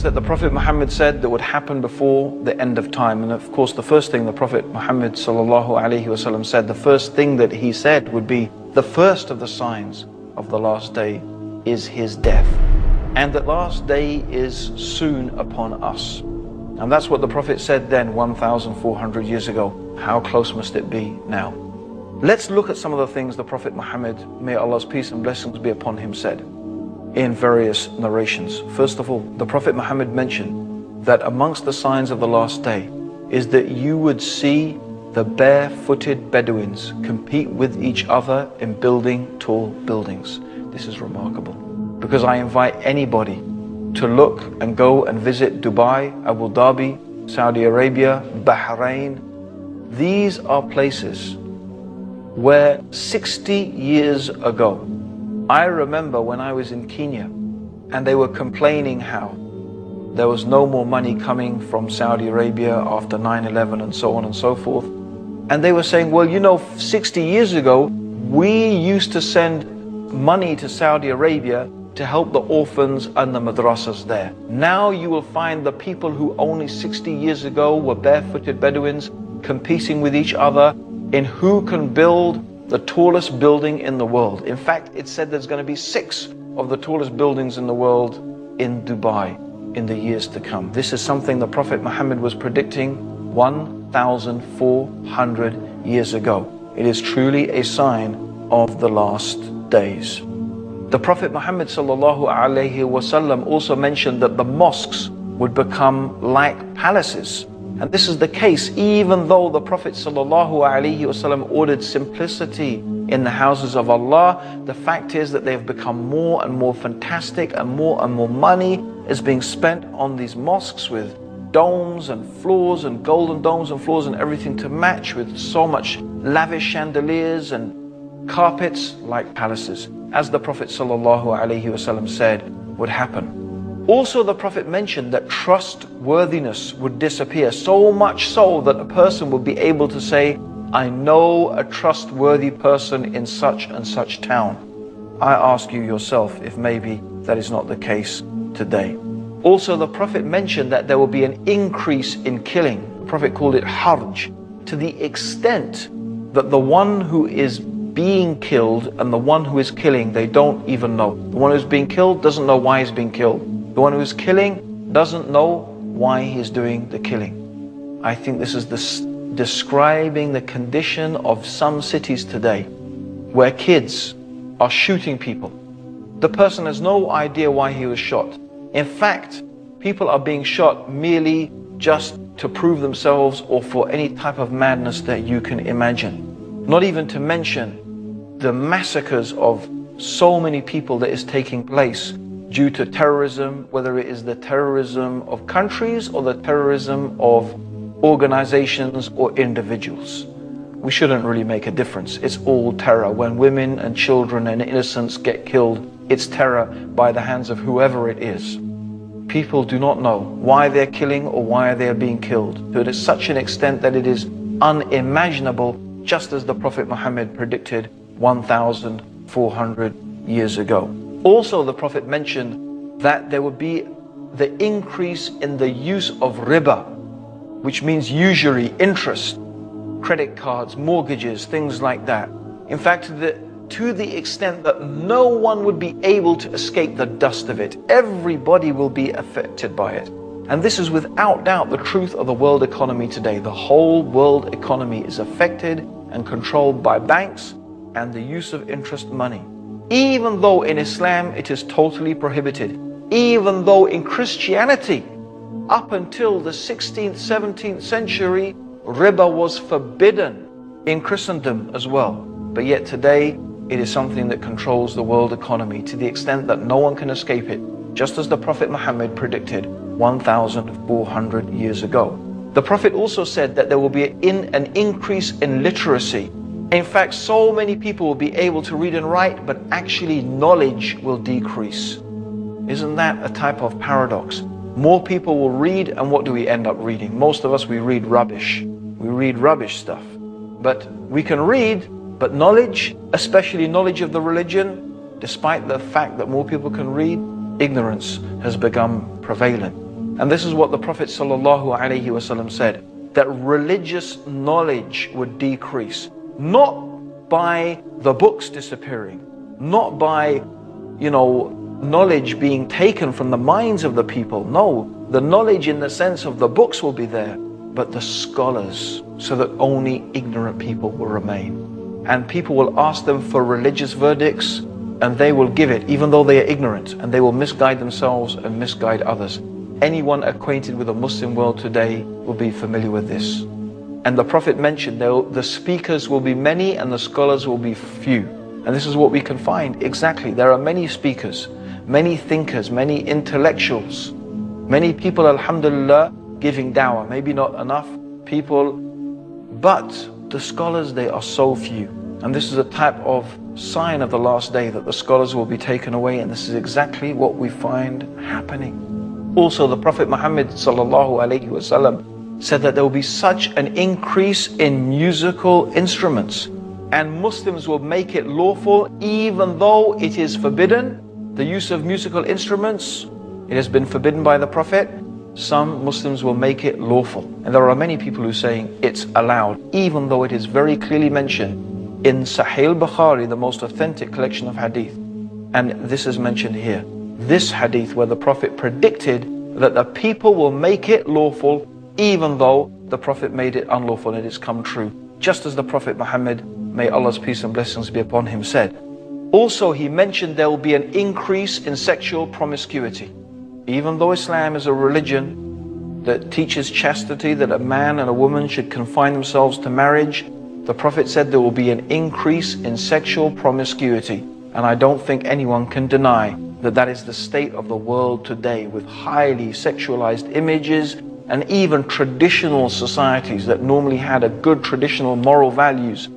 that the Prophet Muhammad said that would happen before the end of time. And of course, the first thing the Prophet Muhammad ﷺ said, the first thing that he said would be the first of the signs of the last day is his death. And the last day is soon upon us. And that's what the Prophet said then 1,400 years ago. How close must it be now? Let's look at some of the things the Prophet Muhammad, may Allah's peace and blessings be upon him, said in various narrations. First of all, the Prophet Muhammad mentioned that amongst the signs of the last day is that you would see the barefooted Bedouins compete with each other in building tall buildings. This is remarkable, because I invite anybody to look and go and visit Dubai, Abu Dhabi, Saudi Arabia, Bahrain. These are places where 60 years ago, I remember when I was in Kenya and they were complaining how there was no more money coming from Saudi Arabia after 9/11 and so on and so forth. And they were saying, well, you know, 60 years ago, we used to send money to Saudi Arabia to help the orphans and the madrasas there. Now you will find the people who only 60 years ago were barefooted Bedouins competing with each other in who can build the tallest building in the world. In fact, it said there's going to be 6 of the tallest buildings in the world in Dubai in the years to come. This is something the Prophet Muhammad was predicting 1,400 years ago. It is truly a sign of the last days. The Prophet Muhammad ﷺ also mentioned that the mosques would become like palaces. And this is the case even though the Prophet ﷺ ordered simplicity in the houses of Allah. The fact is that they have become more and more fantastic, and more money is being spent on these mosques with domes and floors and golden domes and floors and everything to match, with so much lavish chandeliers and carpets like palaces, as the Prophet ﷺ said would happen. Also, the Prophet mentioned that trustworthiness would disappear, so much so that a person would be able to say, I know a trustworthy person in such and such town. I ask you yourself if maybe that is not the case today. Also, the Prophet mentioned that there will be an increase in killing. The Prophet called it harj, to the extent that the one who is being killed and the one who is killing, they don't even know. The one who's being killed doesn't know why he's being killed. The one who is killing doesn't know why he's doing the killing. I think this is describing the condition of some cities today, where kids are shooting people. The person has no idea why he was shot. In fact, people are being shot merely just to prove themselves or for any type of madness that you can imagine. Not even to mention the massacres of so many people that is taking place due to terrorism, whether it is the terrorism of countries or the terrorism of organizations or individuals. We shouldn't really make a difference. It's all terror. When women and children and innocents get killed, it's terror by the hands of whoever it is. People do not know why they're killing or why they're being killed. To such an extent that it is unimaginable, just as the Prophet Muhammad predicted 1,400 years ago. Also, the Prophet mentioned that there would be the increase in the use of riba, which means usury, interest, credit cards, mortgages, things like that. In fact, to the extent that no one would be able to escape the dust of it. Everybody will be affected by it. And this is without doubt the truth of the world economy today. The whole world economy is affected and controlled by banks and the use of interest money. Even though in Islam it is totally prohibited, even though in Christianity, up until the 16th, 17th century, riba was forbidden in Christendom as well. But yet today, it is something that controls the world economy to the extent that no one can escape it, just as the Prophet Muhammad predicted 1,400 years ago. The Prophet also said that there will be an increase in literacy. In fact, so many people will be able to read and write, but actually knowledge will decrease. Isn't that a type of paradox? More people will read, and what do we end up reading? Most of us, we read rubbish. We read rubbish stuff. But we can read, but knowledge, especially knowledge of the religion, despite the fact that more people can read, ignorance has become prevalent. And this is what the Prophet ﷺ said, that religious knowledge would decrease, not by the books disappearing, not by, knowledge being taken from the minds of the people. No, the knowledge in the sense of the books will be there, but the scholars, so that only ignorant people will remain. And people will ask them for religious verdicts, and they will give it, even though they are ignorant, and they will misguide themselves and misguide others. Anyone acquainted with the Muslim world today will be familiar with this. And the Prophet mentioned the speakers will be many and the scholars will be few. And this is what we can find exactly. There are many speakers, many thinkers, many intellectuals, many people, alhamdulillah, giving dawah. Maybe not enough people, but the scholars, they are so few. And this is a type of sign of the last day, that the scholars will be taken away. And this is exactly what we find happening. Also, the Prophet Muhammad ﷺ said that there will be such an increase in musical instruments, and Muslims will make it lawful even though it is forbidden. The use of musical instruments, it has been forbidden by the Prophet. Some Muslims will make it lawful. And there are many people who are saying it's allowed, even though it is very clearly mentioned in Sahih Bukhari, the most authentic collection of hadith. And this is mentioned here. This hadith where the Prophet predicted that the people will make it lawful even though the Prophet made it unlawful, and it has come true. Just as the Prophet Muhammad, may Allah's peace and blessings be upon him, said. Also, he mentioned there will be an increase in sexual promiscuity. Even though Islam is a religion that teaches chastity, that a man and a woman should confine themselves to marriage, the Prophet said there will be an increase in sexual promiscuity. And I don't think anyone can deny that that is the state of the world today, with highly sexualized images, and even traditional societies that normally had a good traditional moral values.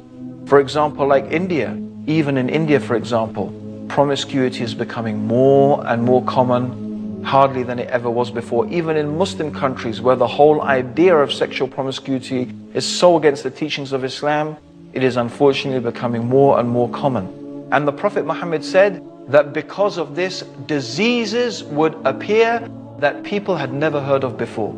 For example, like India. Even in India, for example, promiscuity is becoming more and more common, hardly than it ever was before. Even in Muslim countries, where the whole idea of sexual promiscuity is so against the teachings of Islam, it is unfortunately becoming more and more common. And the Prophet Muhammad said that because of this, diseases would appear that people had never heard of before.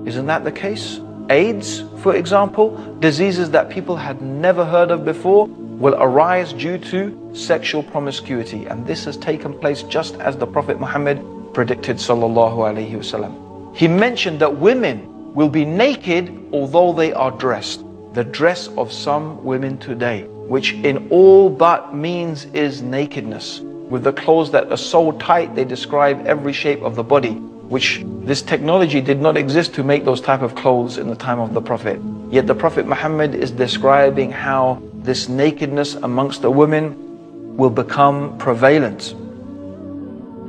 Isn't that the case? AIDS, for example, diseases that people had never heard of before will arise due to sexual promiscuity. And this has taken place just as the Prophet Muhammad predicted, sallallahu alaihi wasallam. He mentioned that women will be naked although they are dressed. The dress of some women today, which in all but means is nakedness, with the clothes that are so tight they describe every shape of the body, which this technology did not exist to make those type of clothes in the time of the Prophet. Yet the Prophet Muhammad is describing how this nakedness amongst the women will become prevalent.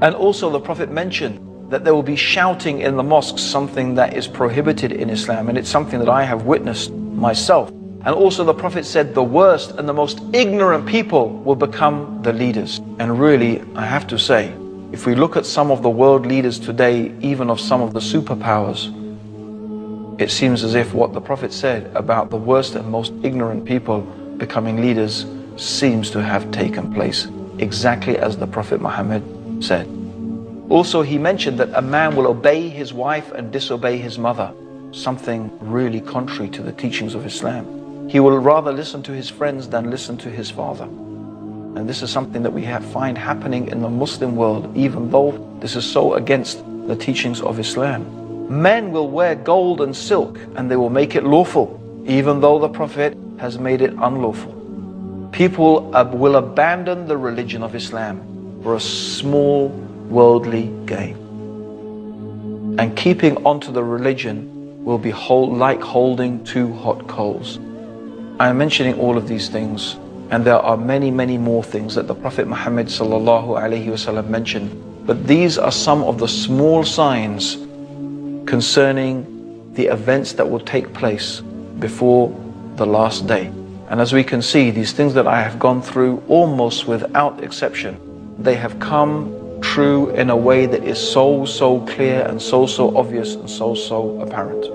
And also the Prophet mentioned that there will be shouting in the mosques, something that is prohibited in Islam, and it's something that I have witnessed myself. And also the Prophet said the worst and the most ignorant people will become the leaders. And really, I have to say, if we look at some of the world leaders today, even of some of the superpowers, it seems as if what the Prophet said about the worst and most ignorant people becoming leaders seems to have taken place, exactly as the Prophet Muhammad said. Also, he mentioned that a man will obey his wife and disobey his mother, something really contrary to the teachings of Islam. He will rather listen to his friends than listen to his father. And this is something that we find happening in the Muslim world, even though this is so against the teachings of Islam. Men will wear gold and silk and they will make it lawful, even though the Prophet has made it unlawful. People will abandon the religion of Islam for a small worldly gain. And keeping onto the religion will be like holding two hot coals. I am mentioning all of these things, and there are many, many more things that the Prophet Muhammad ﷺ mentioned. But these are some of the small signs concerning the events that will take place before the last day. And as we can see, these things that I have gone through, almost without exception, they have come true in a way that is so clear and so obvious and so apparent.